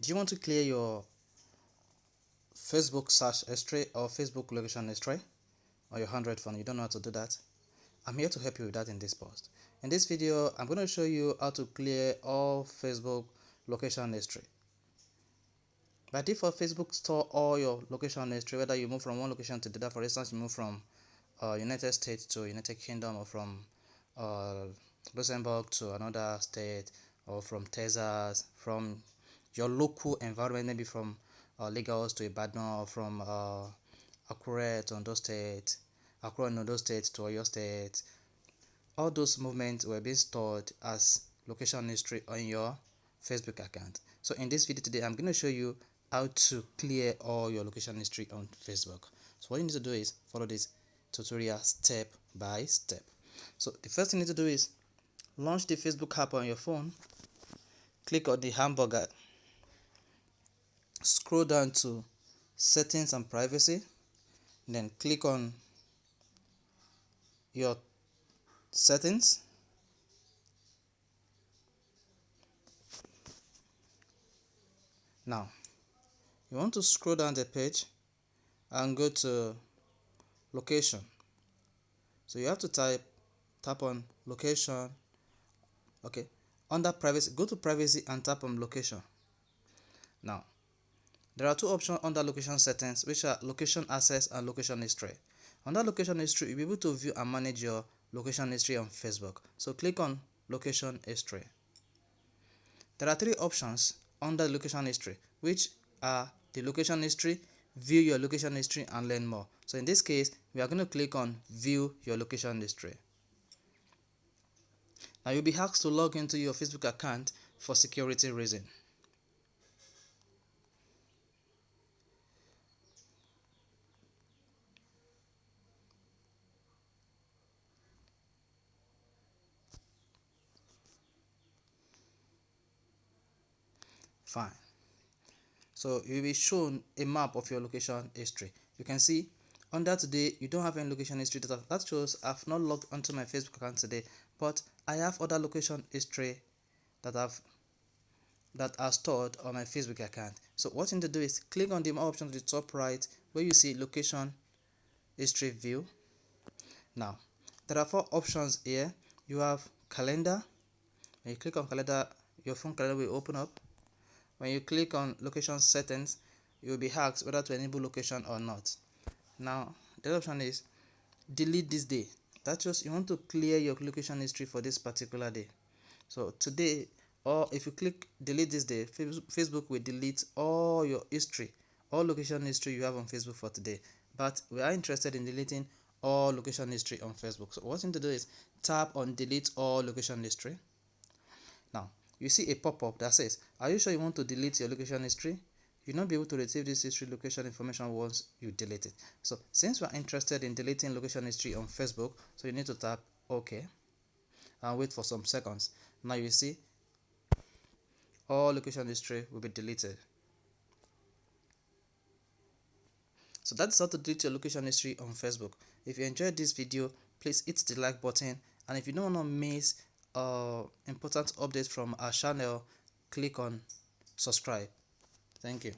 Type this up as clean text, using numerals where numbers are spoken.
Do you want to clear your Facebook search history or Facebook location history on your Android phone? You don't know how to do that? I'm here to help you with that in this post. In this video, I'm going to show you how to clear all Facebook location history. By default, Facebook store all your location history, whether you move from one location to the other. For instance, you move from United States to United Kingdom, or from uh, Luxembourg to another state, or from Texas, from your local environment, maybe from Lagos to Ibadan, or from Akure to Ondo State, Akure and Ondo State to Oyo State. All those movements were being stored as location history on your Facebook account. So in this video today, I'm going to show you how to clear all your location history on Facebook. So what you need to do is follow this tutorial step by step. So the first thing you need to do is launch the Facebook app on your phone. Click on the hamburger. Scroll down to settings and privacy. Then click on your settings. Now you want to scroll down the page and go to location. So you have to tap on location. Okay, under privacy, go to privacy and tap on location. Now there are two options under location settings, which are location access and location history. Under location history, you'll be able to view and manage your location history on Facebook. So click on location history. There are three options under location history, which are the location history, view your location history, and learn more. So in this case, we are going to click on view your location history. Now you'll be asked to log into your Facebook account for security reason. Fine. So you'll be shown a map of your location history. You can see under today you don't have any location history data. That shows I've not logged onto my Facebook account today, but I have other location history that are stored on my Facebook account. So what you need to do is click on the more option to the top right where you see location history view. Now there are four options here. You have calendar. When you click on calendar, your phone calendar will open up. When you click on location settings, you will be asked whether to enable location or not. Now the other option is delete this day. That shows you want to clear your location history for this particular day. So today, or if you click delete this day, Facebook will delete all your history, all location history you have on Facebook for today. But we are interested in deleting all location history on Facebook. So what you need to do is tap on delete all location history. Now you see a pop-up that says, are you sure you want to delete your location history? You'll not be able to retrieve this history location information once you delete it. So since we are interested in deleting location history on Facebook, so you need to tap OK and wait for some seconds. Now you see all location history will be deleted. So that's how to delete your location history on Facebook. If you enjoyed this video, please hit the like button, and if you don't want to miss important updates from our channel, click on subscribe. Thank you.